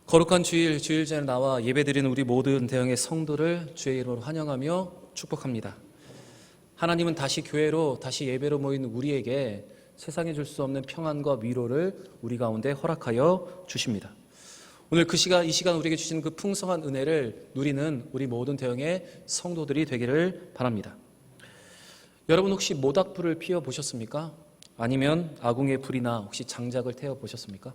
거룩한 주일전에 나와 예배드리는 우리 모든 대형의 성도를 주의 이름으로 환영하며 축복합니다. 하나님은 다시 교회로, 다시 예배로 모인 우리에게 세상에 줄 수 없는 평안과 위로를 우리 가운데 허락하여 주십니다. 오늘 이 시간 우리에게 주신 그 풍성한 은혜를 누리는 우리 모든 대형의 성도들이 되기를 바랍니다. 여러분 혹시 모닥불을 피워 보셨습니까? 아니면 아궁이에 불이나 혹시 장작을 태워 보셨습니까?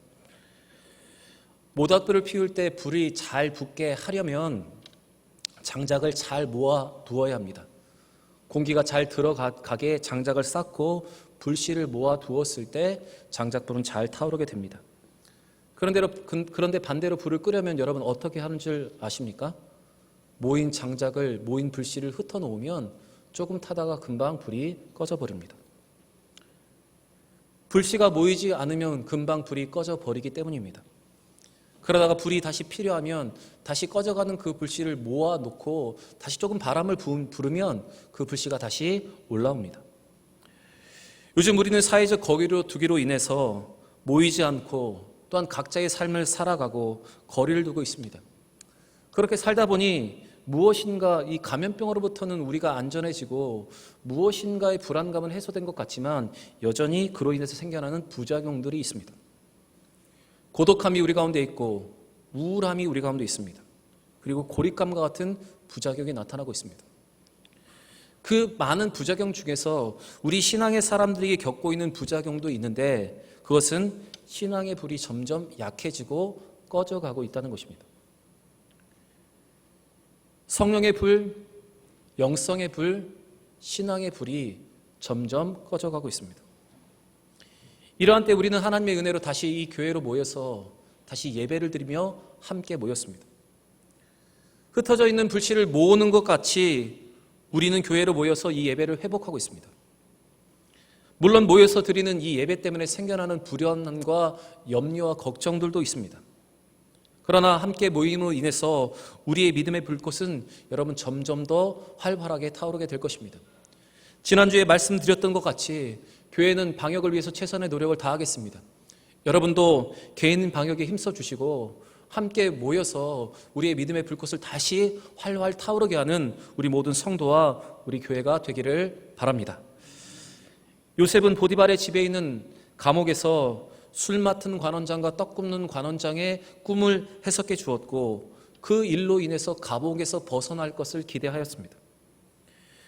모닥불을 피울 때 불이 잘 붙게 하려면 장작을 잘 모아 두어야 합니다. 공기가 잘 들어가게 장작을 쌓고 불씨를 모아 두었을 때 장작불은 잘 타오르게 됩니다. 그런데 반대로 불을 끄려면 여러분 어떻게 하는 줄 아십니까? 모인 불씨를 흩어놓으면 조금 타다가 금방 불이 꺼져버립니다. 불씨가 모이지 않으면 금방 불이 꺼져버리기 때문입니다. 그러다가 불이 다시 필요하면 다시 꺼져가는 그 불씨를 모아놓고 다시 조금 바람을 부르면 그 불씨가 다시 올라옵니다. 요즘 우리는 사회적 거리로 두기로 인해서 모이지 않고 또한 각자의 삶을 살아가고 거리를 두고 있습니다. 그렇게 살다 보니 무엇인가 이 감염병으로부터는 우리가 안전해지고 무엇인가의 불안감은 해소된 것 같지만 여전히 그로 인해서 생겨나는 부작용들이 있습니다. 고독함이 우리 가운데 있고 우울함이 우리 가운데 있습니다. 그리고 고립감과 같은 부작용이 나타나고 있습니다. 그 많은 부작용 중에서 우리 신앙의 사람들이 겪고 있는 부작용도 있는데 그것은 신앙의 불이 점점 약해지고 꺼져가고 있다는 것입니다. 성령의 불, 영성의 불, 신앙의 불이 점점 꺼져가고 있습니다. 이러한 때 우리는 하나님의 은혜로 다시 이 교회로 모여서 다시 예배를 드리며 함께 모였습니다. 흩어져 있는 불씨를 모으는 것 같이 우리는 교회로 모여서 이 예배를 회복하고 있습니다. 물론 모여서 드리는 이 예배 때문에 생겨나는 불안함과 염려와 걱정들도 있습니다. 그러나 함께 모임으로 인해서 우리의 믿음의 불꽃은 여러분 점점 더 활발하게 타오르게 될 것입니다. 지난주에 말씀드렸던 것 같이 교회는 방역을 위해서 최선의 노력을 다하겠습니다. 여러분도 개인 방역에 힘써주시고 함께 모여서 우리의 믿음의 불꽃을 다시 활활 타오르게 하는 우리 모든 성도와 우리 교회가 되기를 바랍니다. 요셉은 보디발의 집에 있는 감옥에서 술 맡은 관원장과 떡 굽는 관원장의 꿈을 해석해 주었고 그 일로 인해서 감옥에서 벗어날 것을 기대하였습니다.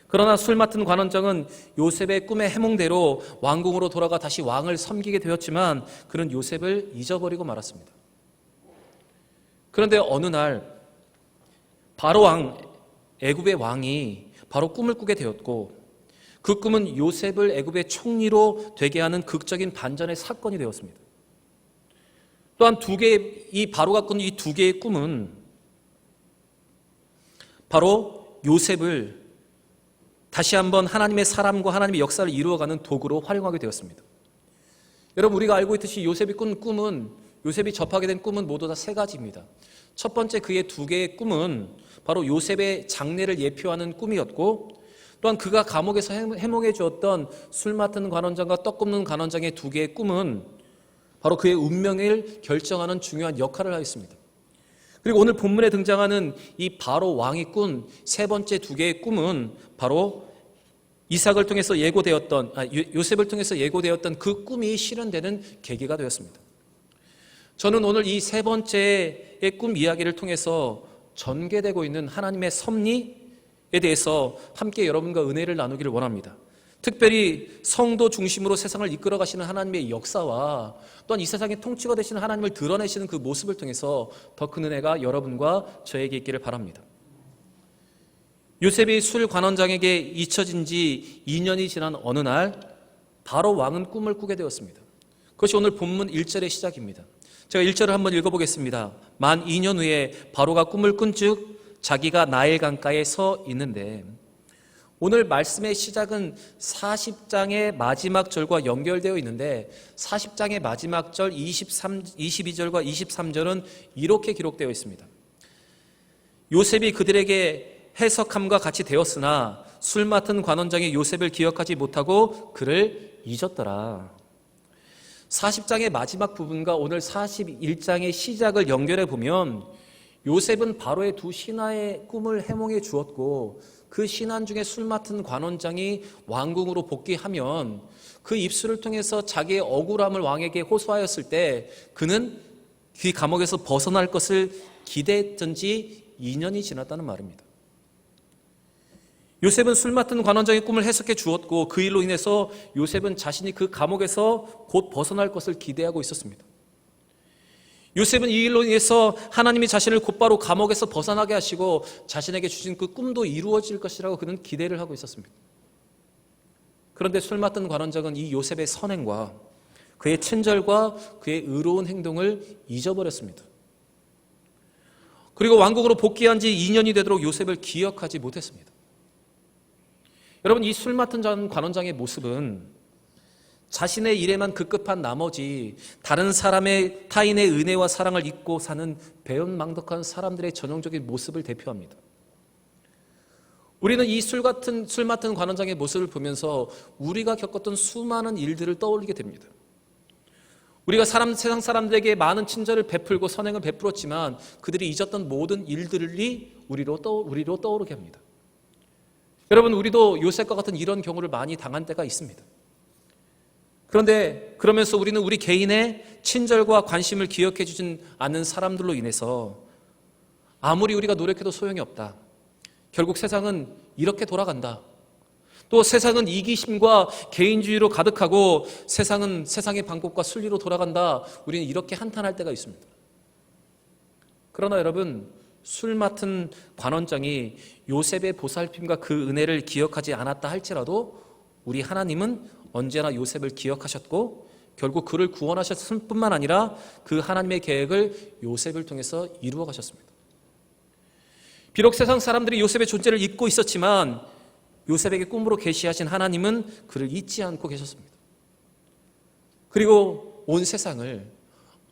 그러나 술 맡은 관원장은 요셉의 꿈의 해몽대로 왕궁으로 돌아가 다시 왕을 섬기게 되었지만 그는 요셉을 잊어버리고 말았습니다. 그런데 어느 날 애굽의 왕이 바로 꿈을 꾸게 되었고 그 꿈은 요셉을 애굽의 총리로 되게 하는 극적인 반전의 사건이 되었습니다. 또한 이 바로가 꾼 이 두 개의 꿈은 바로 요셉을 다시 한번 하나님의 사람과 하나님의 역사를 이루어가는 도구로 활용하게 되었습니다. 여러분 우리가 알고 있듯이 요셉이 접하게 된 꿈은 모두 다 세 가지입니다. 첫 번째 그의 두 개의 꿈은 바로 요셉의 장래를 예표하는 꿈이었고 또한 그가 감옥에서 해몽해 주었던 술 맡은 관원장과 떡 굽는 관원장의 두 개의 꿈은 바로 그의 운명을 결정하는 중요한 역할을 하였습니다. 그리고 오늘 본문에 등장하는 이 바로 왕이 꾼 세 번째 두 개의 꿈은 바로 요셉을 통해서 예고되었던 그 꿈이 실현되는 계기가 되었습니다. 저는 오늘 이 세 번째의 꿈 이야기를 통해서 전개되고 있는 하나님의 섭리에 대해서 함께 여러분과 은혜를 나누기를 원합니다. 특별히 성도 중심으로 세상을 이끌어 가시는 하나님의 역사와 또한 이 세상의 통치가 되시는 하나님을 드러내시는 그 모습을 통해서 더 큰 은혜가 여러분과 저에게 있기를 바랍니다. 요셉이 술 관원장에게 잊혀진 지 2년이 지난 어느 날 바로 왕은 꿈을 꾸게 되었습니다. 그것이 오늘 본문 1절의 시작입니다. 제가 1절을 한번 읽어보겠습니다. 만 2년 후에 바로가 꿈을 꾼즉 자기가 나일 강가에 서 있는데, 오늘 말씀의 시작은 40장의 마지막 절과 연결되어 있는데 40장의 마지막 절 22절과 23절은 이렇게 기록되어 있습니다. 요셉이 그들에게 해석함과 같이 되었으나 술 맡은 관원장이 요셉을 기억하지 못하고 그를 잊었더라. 40장의 마지막 부분과 오늘 41장의 시작을 연결해 보면 요셉은 바로의 두 신하의 꿈을 해몽해 주었고 그 신한 중에 술 맡은 관원장이 왕궁으로 복귀하면 그 입술을 통해서 자기의 억울함을 왕에게 호소하였을 때 그는 그 감옥에서 벗어날 것을 기대했던 지 2년이 지났다는 말입니다. 요셉은 술 맡은 관원장의 꿈을 해석해 주었고 그 일로 인해서 요셉은 자신이 그 감옥에서 곧 벗어날 것을 기대하고 있었습니다. 요셉은 이 일로 인해서 하나님이 자신을 곧바로 감옥에서 벗어나게 하시고 자신에게 주신 그 꿈도 이루어질 것이라고 그는 기대를 하고 있었습니다. 그런데 술 맡은 관원장은 이 요셉의 선행과 그의 친절과 그의 의로운 행동을 잊어버렸습니다. 그리고 왕국으로 복귀한 지 2년이 되도록 요셉을 기억하지 못했습니다. 여러분, 이 술 맡은 관원장의 모습은 자신의 일에만 급급한 나머지 다른 사람의 타인의 은혜와 사랑을 잊고 사는 배은망덕한 사람들의 전형적인 모습을 대표합니다. 우리는 이 술 맡은 관원장의 모습을 보면서 우리가 겪었던 수많은 일들을 떠올리게 됩니다. 우리가 세상 사람들에게 많은 친절을 베풀고 선행을 베풀었지만 그들이 잊었던 모든 일들이 우리로 떠오르게 합니다. 여러분, 우리도 요셉과 같은 이런 경우를 많이 당한 때가 있습니다. 그런데 그러면서 우리는 우리 개인의 친절과 관심을 기억해 주진 않는 사람들로 인해서 아무리 우리가 노력해도 소용이 없다. 결국 세상은 이렇게 돌아간다. 또 세상은 이기심과 개인주의로 가득하고 세상은 세상의 방법과 순리로 돌아간다. 우리는 이렇게 한탄할 때가 있습니다. 그러나 여러분, 술 맡은 관원장이 요셉의 보살핌과 그 은혜를 기억하지 않았다 할지라도 우리 하나님은 언제나 요셉을 기억하셨고 결국 그를 구원하셨을 뿐만 아니라 그 하나님의 계획을 요셉을 통해서 이루어 가셨습니다. 비록 세상 사람들이 요셉의 존재를 잊고 있었지만 요셉에게 꿈으로 계시하신 하나님은 그를 잊지 않고 계셨습니다. 그리고 온 세상을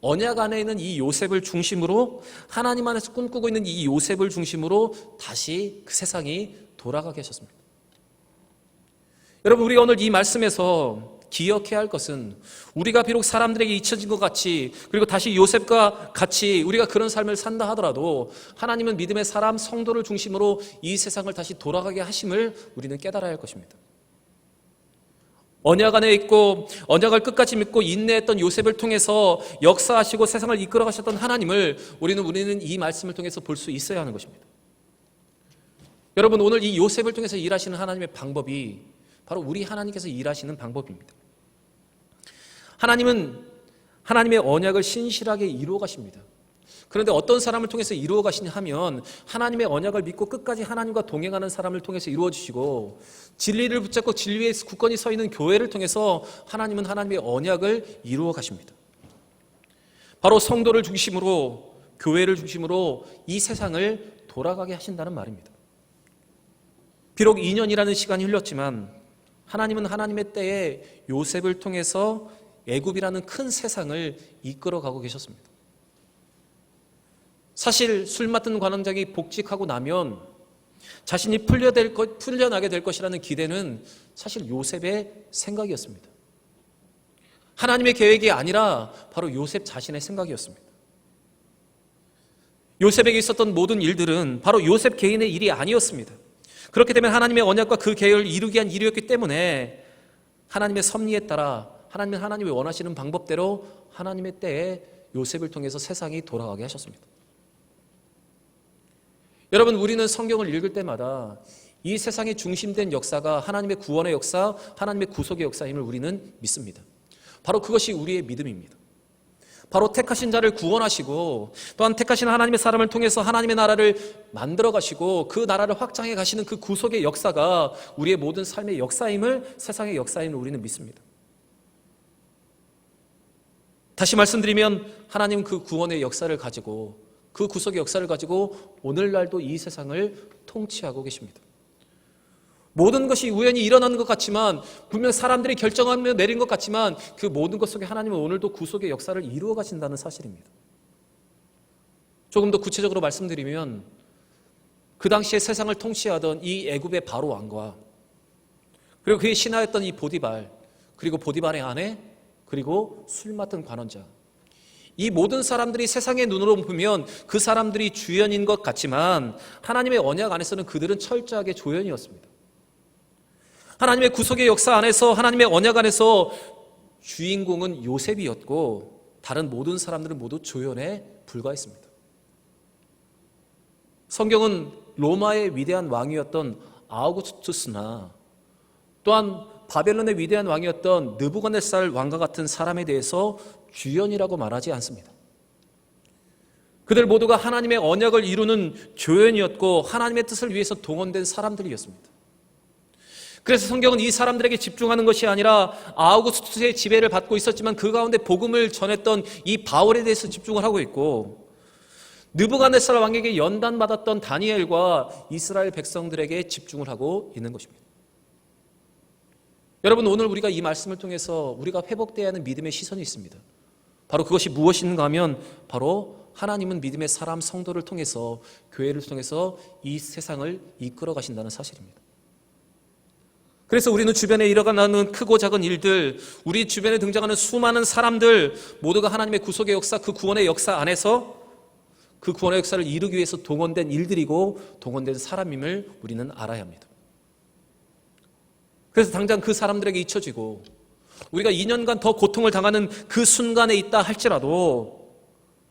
언약 안에 있는 이 요셉을 중심으로 하나님 안에서 꿈꾸고 있는 이 요셉을 중심으로 다시 그 세상이 돌아가게 하셨습니다. 여러분, 우리가 오늘 이 말씀에서 기억해야 할 것은 우리가 비록 사람들에게 잊혀진 것 같이 그리고 다시 요셉과 같이 우리가 그런 삶을 산다 하더라도 하나님은 믿음의 사람, 성도를 중심으로 이 세상을 다시 돌아가게 하심을 우리는 깨달아야 할 것입니다. 언약 안에 있고 언약을 끝까지 믿고 인내했던 요셉을 통해서 역사하시고 세상을 이끌어 가셨던 하나님을 우리는 이 말씀을 통해서 볼 수 있어야 하는 것입니다. 여러분, 오늘 이 요셉을 통해서 일하시는 하나님의 방법이 바로 우리 하나님께서 일하시는 방법입니다. 하나님은 하나님의 언약을 신실하게 이루어 가십니다. 그런데 어떤 사람을 통해서 이루어 가시냐 하면 하나님의 언약을 믿고 끝까지 하나님과 동행하는 사람을 통해서 이루어 주시고 진리를 붙잡고 진리에 굳건히 서 있는 교회를 통해서 하나님은 하나님의 언약을 이루어 가십니다. 바로 성도를 중심으로 교회를 중심으로 이 세상을 돌아가게 하신다는 말입니다. 비록 2년이라는 시간이 흘렀지만 하나님은 하나님의 때에 요셉을 통해서 애굽이라는 큰 세상을 이끌어가고 계셨습니다. 사실 술 맡은 관원장이 복직하고 나면 자신이 풀려나게 될 것이라는 기대는 사실 요셉의 생각이었습니다. 하나님의 계획이 아니라 바로 요셉 자신의 생각이었습니다. 요셉에게 있었던 모든 일들은 바로 요셉 개인의 일이 아니었습니다. 그렇기 때문에 하나님의 언약과 그 계획을 이루기 위한 일이었기 때문에 하나님의 섭리에 따라 하나님이 원하시는 방법대로 하나님의 때에 요셉을 통해서 세상이 돌아가게 하셨습니다. 여러분, 우리는 성경을 읽을 때마다 이 세상의 중심된 역사가 하나님의 구원의 역사, 하나님의 구속의 역사임을 우리는 믿습니다. 바로 그것이 우리의 믿음입니다. 바로 택하신 자를 구원하시고 또한 택하신 하나님의 사람을 통해서 하나님의 나라를 만들어 가시고 그 나라를 확장해 가시는 그 구속의 역사가 우리의 모든 삶의 역사임을, 세상의 역사임을 우리는 믿습니다. 다시 말씀드리면 하나님은 그 구원의 역사를 가지고 그 구속의 역사를 가지고 오늘날도 이 세상을 통치하고 계십니다. 모든 것이 우연히 일어나는 것 같지만 분명 사람들이 결정하며 내린 것 같지만 그 모든 것 속에 하나님은 오늘도 구속의 역사를 이루어 가신다는 사실입니다. 조금 더 구체적으로 말씀드리면 그 당시에 세상을 통치하던 이 애굽의 바로 왕과 그리고 그의 신하였던 이 보디발, 그리고 보디발의 아내, 그리고 술 맡은 관원자. 이 모든 사람들이 세상의 눈으로 보면 그 사람들이 주연인 것 같지만 하나님의 언약 안에서는 그들은 철저하게 조연이었습니다. 하나님의 구속의 역사 안에서, 하나님의 언약 안에서 주인공은 요셉이었고 다른 모든 사람들은 모두 조연에 불과했습니다. 성경은 로마의 위대한 왕이었던 아우구스투스나 또한 바벨론의 위대한 왕이었던 느부갓네살 왕과 같은 사람에 대해서 주연이라고 말하지 않습니다. 그들 모두가 하나님의 언약을 이루는 조연이었고 하나님의 뜻을 위해서 동원된 사람들이었습니다. 그래서 성경은 이 사람들에게 집중하는 것이 아니라 아우구스투스의 지배를 받고 있었지만 그 가운데 복음을 전했던 이 바울에 대해서 집중을 하고 있고, 느부갓네살 왕에게 연단받았던 다니엘과 이스라엘 백성들에게 집중을 하고 있는 것입니다. 여러분, 오늘 우리가 이 말씀을 통해서 우리가 회복되어야 하는 믿음의 시선이 있습니다. 바로 그것이 무엇인가 하면 바로 하나님은 믿음의 사람 성도를 통해서, 교회를 통해서 이 세상을 이끌어 가신다는 사실입니다. 그래서 우리는 주변에 일어나는 크고 작은 일들, 우리 주변에 등장하는 수많은 사람들 모두가 하나님의 구속의 역사, 그 구원의 역사 안에서 그 구원의 역사를 이루기 위해서 동원된 일들이고 동원된 사람임을 우리는 알아야 합니다. 그래서 당장 그 사람들에게 잊혀지고 우리가 2년간 더 고통을 당하는 그 순간에 있다 할지라도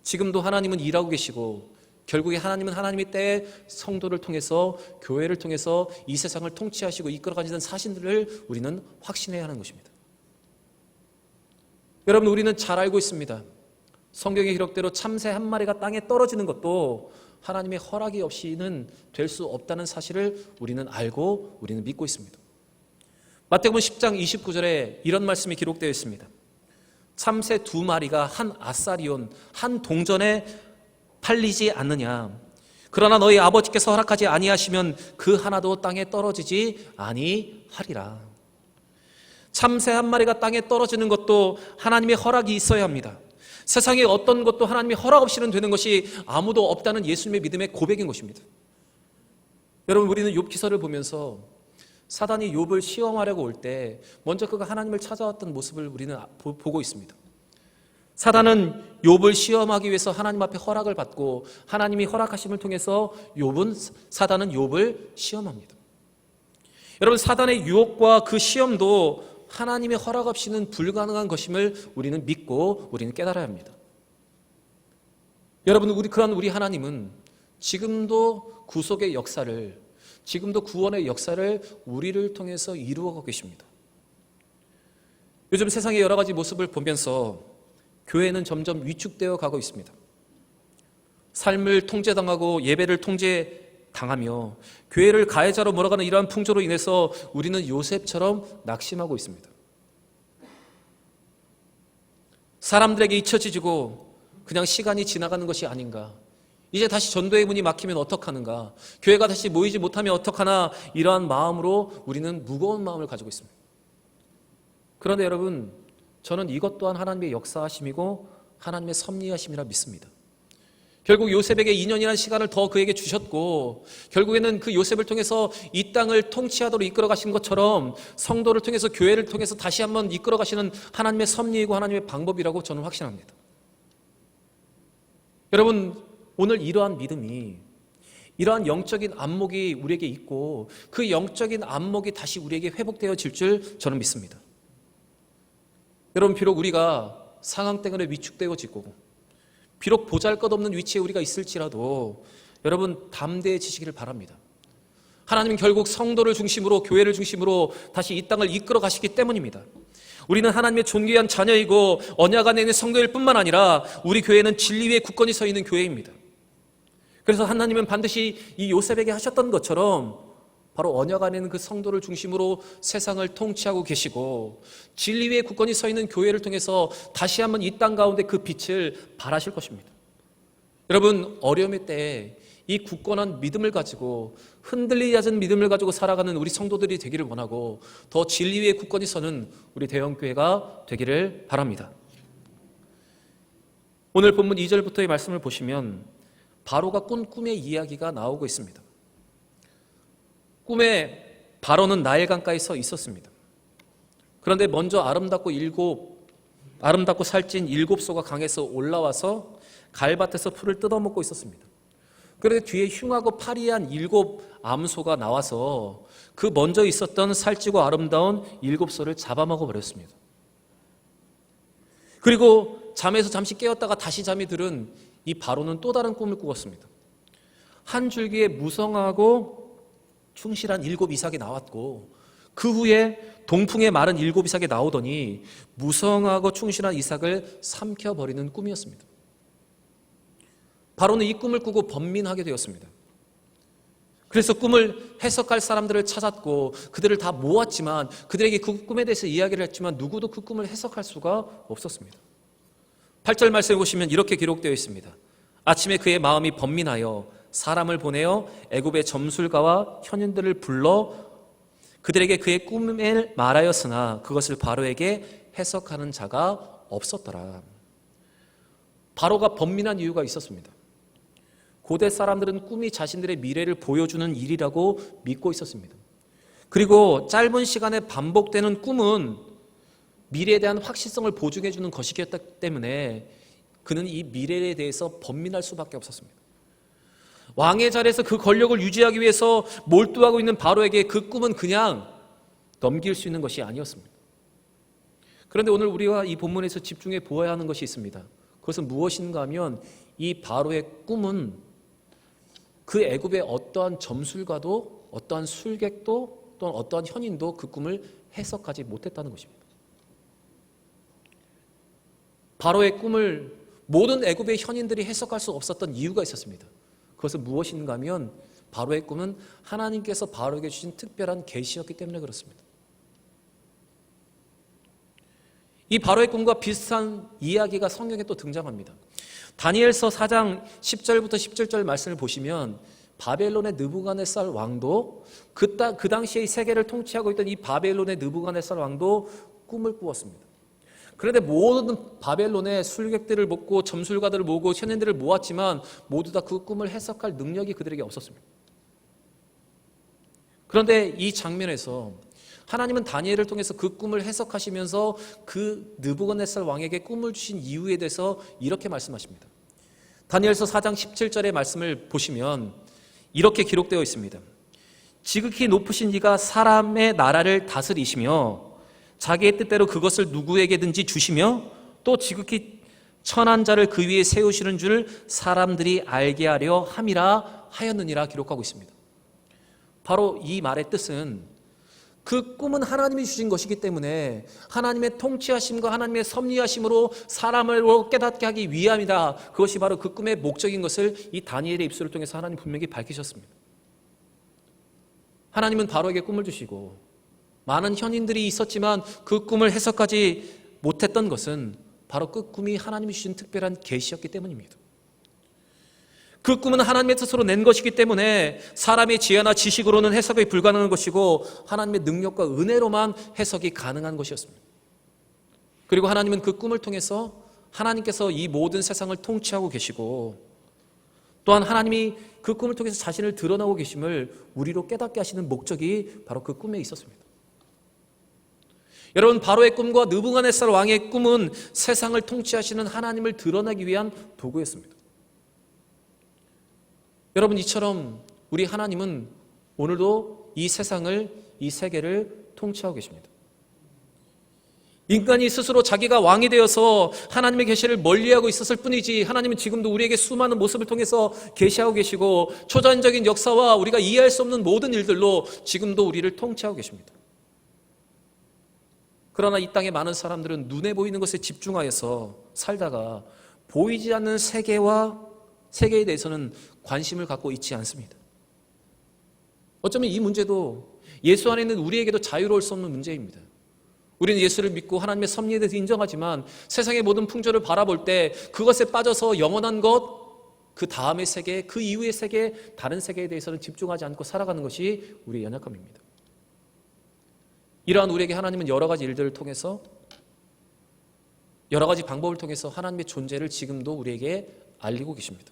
지금도 하나님은 일하고 계시고 결국에 하나님은 하나님의 때에 성도를 통해서, 교회를 통해서 이 세상을 통치하시고 이끌어가시는 사실들을 우리는 확신해야 하는 것입니다. 여러분, 우리는 잘 알고 있습니다. 성경의 기록대로 참새 한 마리가 땅에 떨어지는 것도 하나님의 허락이 없이는 될 수 없다는 사실을 우리는 알고 우리는 믿고 있습니다. 마태복음 10장 29절에 이런 말씀이 기록되어 있습니다. 참새 2마리가 한 아사리온, 한 동전에 팔리지 않느냐. 그러나 너희 아버지께서 허락하지 아니하시면 그 하나도 땅에 떨어지지 아니하리라. 참새 한 마리가 땅에 떨어지는 것도 하나님의 허락이 있어야 합니다. 세상에 어떤 것도 하나님의 허락 없이는 되는 것이 아무도 없다는 예수님의 믿음의 고백인 것입니다. 여러분, 우리는 욥기서를 보면서 사단이 욥을 시험하려고 올 때 먼저 그가 하나님을 찾아왔던 모습을 우리는 보고 있습니다. 사단은 욥을 시험하기 위해서 하나님 앞에 허락을 받고 하나님이 허락하심을 통해서 사단은 욥을 시험합니다. 여러분, 사단의 유혹과 그 시험도 하나님의 허락 없이는 불가능한 것임을 우리는 믿고 우리는 깨달아야 합니다. 여러분, 그런 우리 하나님은 지금도 구속의 역사를, 지금도 구원의 역사를 우리를 통해서 이루어가고 계십니다. 요즘 세상의 여러 가지 모습을 보면서 교회는 점점 위축되어 가고 있습니다. 삶을 통제당하고 예배를 통제당하며 교회를 가해자로 몰아가는 이러한 풍조로 인해서 우리는 요셉처럼 낙심하고 있습니다. 사람들에게 잊혀지고 그냥 시간이 지나가는 것이 아닌가. 이제 다시 전도의 문이 막히면 어떡하는가. 교회가 다시 모이지 못하면 어떡하나. 이러한 마음으로 우리는 무거운 마음을 가지고 있습니다. 그런데 여러분, 저는 이것 또한 하나님의 역사하심이고 하나님의 섭리하심이라 믿습니다. 결국 요셉에게 2년이라는 시간을 더 그에게 주셨고 결국에는 그 요셉을 통해서 이 땅을 통치하도록 이끌어 가신 것처럼 성도를 통해서, 교회를 통해서 다시 한번 이끌어 가시는 하나님의 섭리이고 하나님의 방법이라고 저는 확신합니다. 여러분, 오늘 이러한 믿음이, 이러한 영적인 안목이 우리에게 있고 그 영적인 안목이 다시 우리에게 회복되어질 줄 저는 믿습니다. 여러분, 비록 우리가 상황 때문에 위축되어지고 비록 보잘것없는 위치에 우리가 있을지라도 여러분 담대해지시기를 바랍니다. 하나님은 결국 성도를 중심으로, 교회를 중심으로 다시 이 땅을 이끌어 가시기 때문입니다. 우리는 하나님의 존귀한 자녀이고 언약 안에 있는 성도일 뿐만 아니라 우리 교회는 진리 위에 굳건히 서 있는 교회입니다. 그래서 하나님은 반드시 이 요셉에게 하셨던 것처럼 바로 언약 안에 있는 그 성도를 중심으로 세상을 통치하고 계시고 진리 위에 굳건히 서 있는 교회를 통해서 다시 한번 이 땅 가운데 그 빛을 발하실 것입니다. 여러분, 어려움의 때에 이 굳건한 믿음을 가지고, 흔들리지 않은 믿음을 가지고 살아가는 우리 성도들이 되기를 원하고 더 진리 위에 굳건히 서는 우리 대형교회가 되기를 바랍니다. 오늘 본문 2절부터의 말씀을 보시면 바로가 꾼 꿈의 이야기가 나오고 있습니다. 꿈에 바로는 나일 강가에 서 있었습니다. 그런데 먼저 아름답고 아름답고 살찐 7소가 강에서 올라와서 갈밭에서 풀을 뜯어먹고 있었습니다. 그런데 뒤에 흉하고 파리한 7 암소가 나와서 그 먼저 있었던 살찌고 아름다운 7소를 잡아먹어 버렸습니다. 그리고 잠에서 잠시 깨었다가 다시 잠이 들은 이 바로는 또 다른 꿈을 꾸었습니다. 한 줄기에 무성하고 충실한 7 이삭이 나왔고, 그 후에 동풍에 마른 7 이삭이 나오더니 무성하고 충실한 이삭을 삼켜버리는 꿈이었습니다. 바로는 이 꿈을 꾸고 번민하게 되었습니다. 그래서 꿈을 해석할 사람들을 찾았고 그들을 다 모았지만, 그들에게 그 꿈에 대해서 이야기를 했지만 누구도 그 꿈을 해석할 수가 없었습니다. 8절 말씀에 보시면 이렇게 기록되어 있습니다. 아침에 그의 마음이 번민하여 사람을 보내어 애굽의 점술가와 현인들을 불러 그들에게 그의 꿈을 말하였으나 그것을 바로에게 해석하는 자가 없었더라. 바로가 번민한 이유가 있었습니다. 고대 사람들은 꿈이 자신들의 미래를 보여주는 일이라고 믿고 있었습니다. 그리고 짧은 시간에 반복되는 꿈은 미래에 대한 확실성을 보증해 주는 것이기 때문에 그는 이 미래에 대해서 번민할 수밖에 없었습니다. 왕의 자리에서 그 권력을 유지하기 위해서 몰두하고 있는 바로에게 그 꿈은 그냥 넘길 수 있는 것이 아니었습니다. 그런데 오늘 우리가 이 본문에서 집중해 보아야 하는 것이 있습니다. 그것은 무엇인가 하면 이 바로의 꿈은 그 애굽의 어떠한 점술가도 어떠한 술객도 또는 어떠한 현인도 그 꿈을 해석하지 못했다는 것입니다. 바로의 꿈을 모든 애굽의 현인들이 해석할 수 없었던 이유가 있었습니다. 그것은 무엇인가 하면 바로의 꿈은 하나님께서 바로에게 주신 특별한 계시였기 때문에 그렇습니다. 이 바로의 꿈과 비슷한 이야기가 성경에 또 등장합니다. 다니엘서 4장 10절부터 17절 말씀을 보시면 바벨론의 느부갓네살 왕도 그 당시에 이 세계를 통치하고 있던 이 바벨론의 느부갓네살 왕도 꿈을 꾸었습니다. 그런데 모든 바벨론의 술객들을 모고 점술가들을 모으고 현인들을 모았지만 모두 다 그 꿈을 해석할 능력이 그들에게 없었습니다. 그런데 이 장면에서 하나님은 다니엘을 통해서 그 꿈을 해석하시면서 그 느부갓네살 왕에게 꿈을 주신 이유에 대해서 이렇게 말씀하십니다. 다니엘서 4장 17절의 말씀을 보시면 이렇게 기록되어 있습니다. 지극히 높으신 이가 사람의 나라를 다스리시며 자기의 뜻대로 그것을 누구에게든지 주시며 또 지극히 천한 자를 그 위에 세우시는 줄 사람들이 알게 하려 함이라 하였느니라 기록하고 있습니다. 바로 이 말의 뜻은 그 꿈은 하나님이 주신 것이기 때문에 하나님의 통치하심과 하나님의 섭리하심으로 사람을 깨닫게 하기 위함이다. 그것이 바로 그 꿈의 목적인 것을 이 다니엘의 입술을 통해서 하나님 분명히 밝히셨습니다. 하나님은 바로에게 꿈을 주시고 많은 현인들이 있었지만 그 꿈을 해석하지 못했던 것은 바로 그 꿈이 하나님이 주신 특별한 계시였기 때문입니다. 그 꿈은 하나님의 뜻으로 낸 것이기 때문에 사람의 지혜나 지식으로는 해석이 불가능한 것이고 하나님의 능력과 은혜로만 해석이 가능한 것이었습니다. 그리고 하나님은 그 꿈을 통해서 하나님께서 이 모든 세상을 통치하고 계시고 또한 하나님이 그 꿈을 통해서 자신을 드러나고 계심을 우리로 깨닫게 하시는 목적이 바로 그 꿈에 있었습니다. 여러분, 바로의 꿈과 느부갓네살 왕의 꿈은 세상을 통치하시는 하나님을 드러내기 위한 도구였습니다. 여러분, 이처럼 우리 하나님은 오늘도 이 세상을, 이 세계를 통치하고 계십니다. 인간이 스스로 자기가 왕이 되어서 하나님의 계시를 멀리하고 있었을 뿐이지 하나님은 지금도 우리에게 수많은 모습을 통해서 계시하고 계시고 초자연적인 역사와 우리가 이해할 수 없는 모든 일들로 지금도 우리를 통치하고 계십니다. 그러나 이 땅의 많은 사람들은 눈에 보이는 것에 집중하여서 살다가 보이지 않는 세계에 대해서는 관심을 갖고 있지 않습니다. 어쩌면 이 문제도 예수 안에 있는 우리에게도 자유로울 수 없는 문제입니다. 우리는 예수를 믿고 하나님의 섭리에 대해서 인정하지만 세상의 모든 풍조를 바라볼 때 그것에 빠져서 영원한 것, 그 다음의 세계, 그 이후의 세계, 다른 세계에 대해서는 집중하지 않고 살아가는 것이 우리의 연약함입니다. 이러한 우리에게 하나님은 여러 가지 일들을 통해서 여러 가지 방법을 통해서 하나님의 존재를 지금도 우리에게 알리고 계십니다.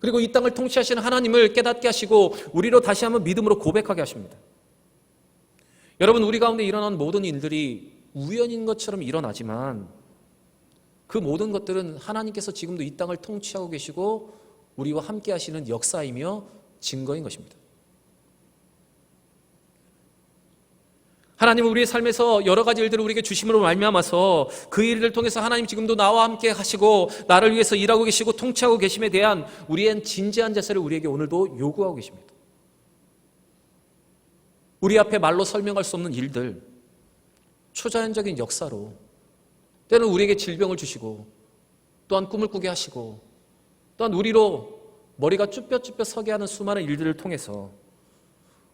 그리고 이 땅을 통치하시는 하나님을 깨닫게 하시고 우리로 다시 한번 믿음으로 고백하게 하십니다. 여러분, 우리 가운데 일어나는 모든 일들이 우연인 것처럼 일어나지만 그 모든 것들은 하나님께서 지금도 이 땅을 통치하고 계시고 우리와 함께 하시는 역사이며 증거인 것입니다. 하나님은 우리의 삶에서 여러 가지 일들을 우리에게 주심으로 말미암아서 그 일을 통해서 하나님 지금도 나와 함께 하시고 나를 위해서 일하고 계시고 통치하고 계심에 대한 우리의 진지한 자세를 우리에게 오늘도 요구하고 계십니다. 우리 앞에 말로 설명할 수 없는 일들, 초자연적인 역사로 때는 우리에게 질병을 주시고 또한 꿈을 꾸게 하시고 또한 우리로 머리가 쭈뼛쭈뼛 서게 하는 수많은 일들을 통해서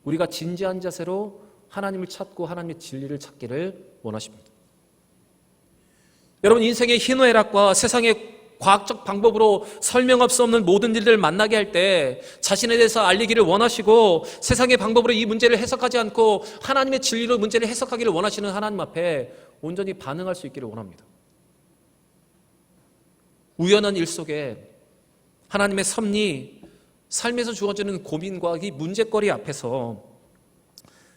우리가 진지한 자세로 하나님을 찾고 하나님의 진리를 찾기를 원하십니다. 여러분, 인생의 희노애락과 세상의 과학적 방법으로 설명할 수 없는 모든 일들을 만나게 할 때 자신에 대해서 알리기를 원하시고 세상의 방법으로 이 문제를 해석하지 않고 하나님의 진리로 문제를 해석하기를 원하시는 하나님 앞에 온전히 반응할 수 있기를 원합니다. 우연한 일 속에 하나님의 섭리, 삶에서 주어지는 고민과 이 문제거리 앞에서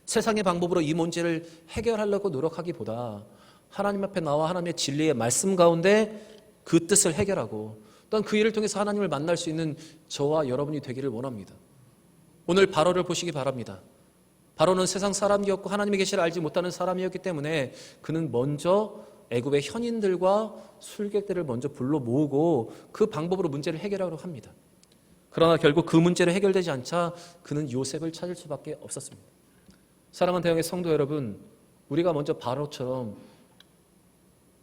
세상의 방법으로 이 문제를 해결하려고 노력하기보다 하나님 앞에 나와 하나님의 진리의 말씀 가운데 그 뜻을 해결하고 또한 그 일을 통해서 하나님을 만날 수 있는 저와 여러분이 되기를 원합니다. 오늘 바로를 보시기 바랍니다. 바로는 세상 사람이었고 하나님의 계시를 알지 못하는 사람이었기 때문에 그는 먼저 애굽의 현인들과 술객들을 먼저 불러 모으고 그 방법으로 문제를 해결하려고 합니다. 그러나 결국 그 문제를 해결되지 않자 그는 요셉을 찾을 수밖에 없었습니다. 사랑하는 대형의 성도 여러분, 우리가 먼저 바로처럼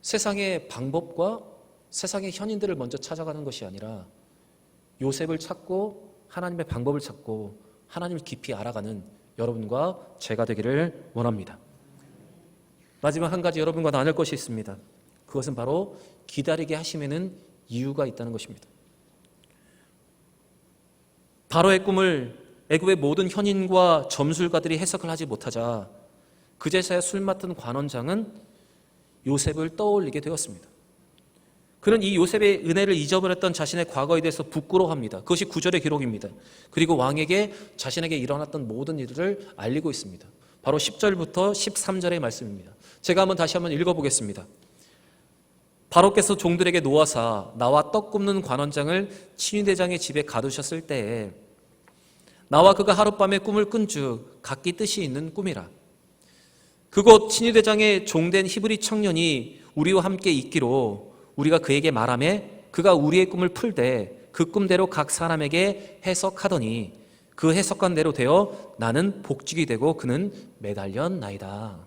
세상의 방법과 세상의 현인들을 먼저 찾아가는 것이 아니라 요셉을 찾고 하나님의 방법을 찾고 하나님을 깊이 알아가는 여러분과 제가 되기를 원합니다. 마지막 한 가지 여러분과 나눌 것이 있습니다. 그것은 바로 기다리게 하심에는 이유가 있다는 것입니다. 바로의 꿈을 애굽의 모든 현인과 점술가들이 해석을 하지 못하자 그제서야 술 맡은 관원장은 요셉을 떠올리게 되었습니다. 그는 이 요셉의 은혜를 잊어버렸던 자신의 과거에 대해서 부끄러워합니다. 그것이 9절의 기록입니다. 그리고 왕에게 자신에게 일어났던 모든 일들을 알리고 있습니다. 바로 10절부터 13절의 말씀입니다. 제가 다시 한번 읽어보겠습니다. 바로께서 종들에게 노하사 나와 떡 굽는 관원장을 친위대장의 집에 가두셨을 때에 나와 그가 하룻밤에 꿈을 꾼즉 각기 뜻이 있는 꿈이라. 그곳 친위대장의 종된 히브리 청년이 우리와 함께 있기로 우리가 그에게 말하매 그가 우리의 꿈을 풀되 그 꿈대로 각 사람에게 해석하더니 그 해석한 대로 되어 나는 복직이 되고 그는 매달렸나이다.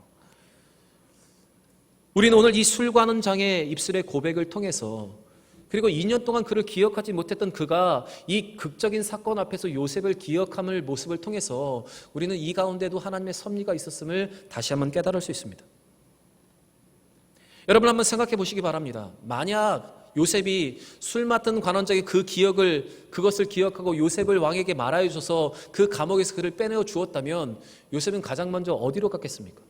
우리는 오늘 이 술관원장의 입술의 고백을 통해서 그리고 2년 동안 그를 기억하지 못했던 그가 이 극적인 사건 앞에서 요셉을 기억함을 모습을 통해서 우리는 이 가운데도 하나님의 섭리가 있었음을 다시 한번 깨달을 수 있습니다. 여러분 한번 생각해 보시기 바랍니다. 만약 요셉이 술 맡은 관원장의 그것을 기억하고 요셉을 왕에게 말하여 줘서 그 감옥에서 그를 빼내어 주었다면 요셉은 가장 먼저 어디로 갔겠습니까?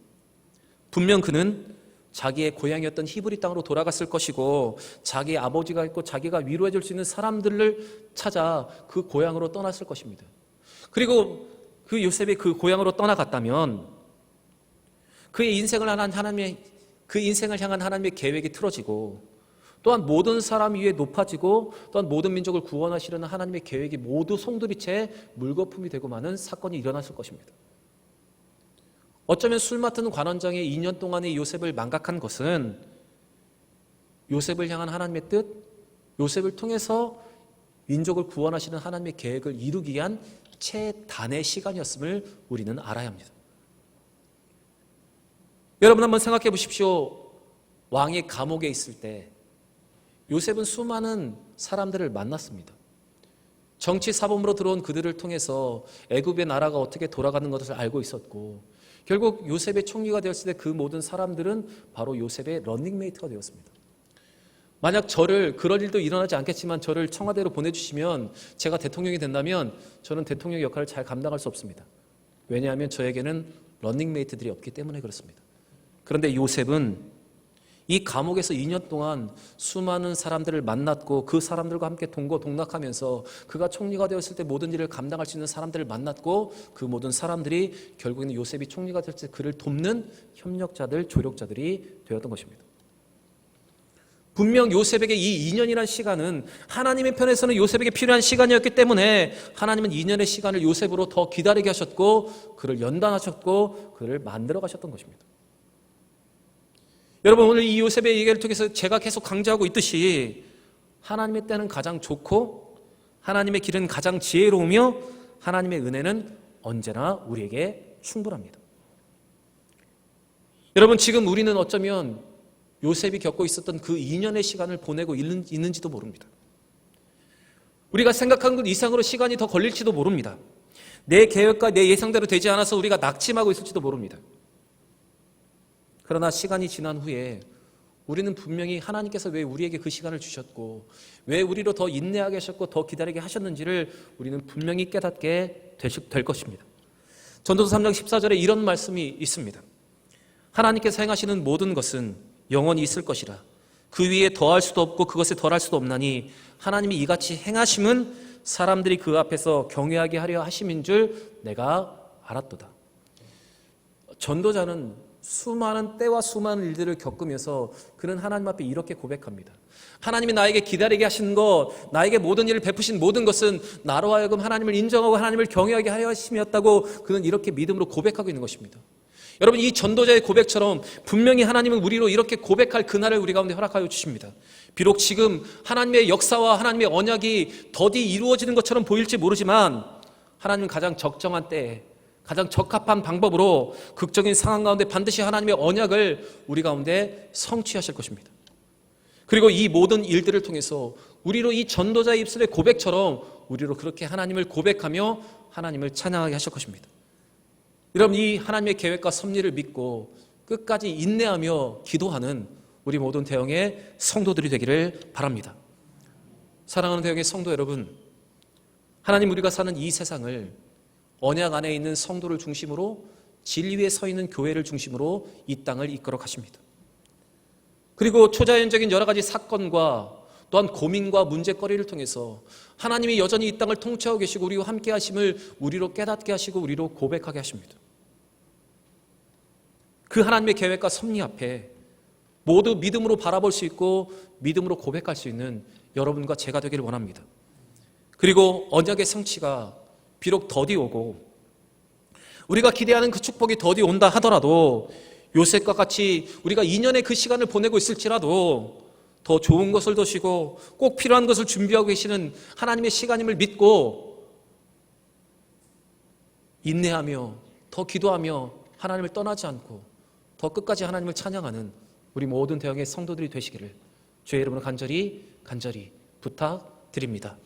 분명 그는 자기의 고향이었던 히브리 땅으로 돌아갔을 것이고 자기의 아버지가 있고 자기가 위로해 줄 수 있는 사람들을 찾아 그 고향으로 떠났을 것입니다. 그리고 그 요셉이 그 고향으로 떠나갔다면 그의 인생을 향한 하나님의 계획이 틀어지고 또한 모든 사람 위에 높아지고 또한 모든 민족을 구원하시려는 하나님의 계획이 모두 송두리째 물거품이 되고 마는 사건이 일어났을 것입니다. 어쩌면 술 맡은 관원장의 2년 동안의 요셉을 망각한 것은 요셉을 향한 하나님의 뜻, 요셉을 통해서 민족을 구원하시는 하나님의 계획을 이루기 위한 최단의 시간이었음을 우리는 알아야 합니다. 여러분 한번 생각해 보십시오. 왕이 감옥에 있을 때 요셉은 수많은 사람들을 만났습니다. 정치 사범으로 들어온 그들을 통해서 애굽의 나라가 어떻게 돌아가는 것을 알고 있었고 결국 요셉의 총리가 되었을 때 그 모든 사람들은 바로 요셉의 런닝메이트가 되었습니다. 만약 그럴 일도 일어나지 않겠지만 저를 청와대로 보내주시면 제가 대통령이 된다면 저는 대통령 역할을 잘 감당할 수 없습니다. 왜냐하면 저에게는 런닝메이트들이 없기 때문에 그렇습니다. 그런데 요셉은 이 감옥에서 2년 동안 수많은 사람들을 만났고 그 사람들과 함께 동거동락하면서 그가 총리가 되었을 때 모든 일을 감당할 수 있는 사람들을 만났고 그 모든 사람들이 결국에는 요셉이 총리가 됐을 때 그를 돕는 협력자들, 조력자들이 되었던 것입니다. 분명 요셉에게 이 2년이라는 시간은 하나님의 편에서는 요셉에게 필요한 시간이었기 때문에 하나님은 2년의 시간을 요셉으로 더 기다리게 하셨고 그를 연단하셨고 그를 만들어 가셨던 것입니다. 여러분, 오늘 이 요셉의 얘기를 통해서 제가 계속 강조하고 있듯이 하나님의 때는 가장 좋고 하나님의 길은 가장 지혜로우며 하나님의 은혜는 언제나 우리에게 충분합니다. 여러분, 지금 우리는 어쩌면 요셉이 겪고 있었던 그 2년의 시간을 보내고 있는지도 모릅니다. 우리가 생각한 것 이상으로 시간이 더 걸릴지도 모릅니다. 내 계획과 내 예상대로 되지 않아서 우리가 낙심하고 있을지도 모릅니다. 그러나 시간이 지난 후에 우리는 분명히 하나님께서 왜 우리에게 그 시간을 주셨고 왜 우리로 더 인내하게 하셨고 더 기다리게 하셨는지를 우리는 분명히 깨닫게 될 것입니다. 전도서 3장 14절에 이런 말씀이 있습니다. 하나님께서 행하시는 모든 것은 영원히 있을 것이라. 그 위에 더할 수도 없고 그것에 덜할 수도 없나니 하나님이 이같이 행하심은 사람들이 그 앞에서 경외하게 하려 하심인 줄 내가 알았도다. 전도자는 수많은 때와 수많은 일들을 겪으면서 그는 하나님 앞에 이렇게 고백합니다. 하나님이 나에게 기다리게 하신 것, 나에게 모든 일을 베푸신 모든 것은 나로 하여금 하나님을 인정하고 하나님을 경외하게 하려 하심이었다고 그는 이렇게 믿음으로 고백하고 있는 것입니다. 여러분, 이 전도자의 고백처럼 분명히 하나님은 우리로 이렇게 고백할 그날을 우리 가운데 허락하여 주십니다. 비록 지금 하나님의 역사와 하나님의 언약이 더디 이루어지는 것처럼 보일지 모르지만 하나님은 가장 적정한 때에 가장 적합한 방법으로 극적인 상황 가운데 반드시 하나님의 언약을 우리 가운데 성취하실 것입니다. 그리고 이 모든 일들을 통해서 우리로 이 전도자의 입술의 고백처럼 우리로 그렇게 하나님을 고백하며 하나님을 찬양하게 하실 것입니다. 여러분, 이 하나님의 계획과 섭리를 믿고 끝까지 인내하며 기도하는 우리 모든 대형의 성도들이 되기를 바랍니다. 사랑하는 대형의 성도 여러분, 하나님 우리가 사는 이 세상을 언약 안에 있는 성도를 중심으로 진리에 서 있는 교회를 중심으로 이 땅을 이끌어 가십니다. 그리고 초자연적인 여러 가지 사건과 또한 고민과 문제거리를 통해서 하나님이 여전히 이 땅을 통치하고 계시고 우리와 함께 하심을 우리로 깨닫게 하시고 우리로 고백하게 하십니다. 그 하나님의 계획과 섭리 앞에 모두 믿음으로 바라볼 수 있고 믿음으로 고백할 수 있는 여러분과 제가 되기를 원합니다. 그리고 언약의 성취가 비록 더디 오고 우리가 기대하는 그 축복이 더디 온다 하더라도 요셉과 같이 우리가 2년의 그 시간을 보내고 있을지라도 더 좋은 것을 두시고 꼭 필요한 것을 준비하고 계시는 하나님의 시간임을 믿고 인내하며 더 기도하며 하나님을 떠나지 않고 더 끝까지 하나님을 찬양하는 우리 모든 대형의 성도들이 되시기를 주의 이름으로 간절히 부탁드립니다.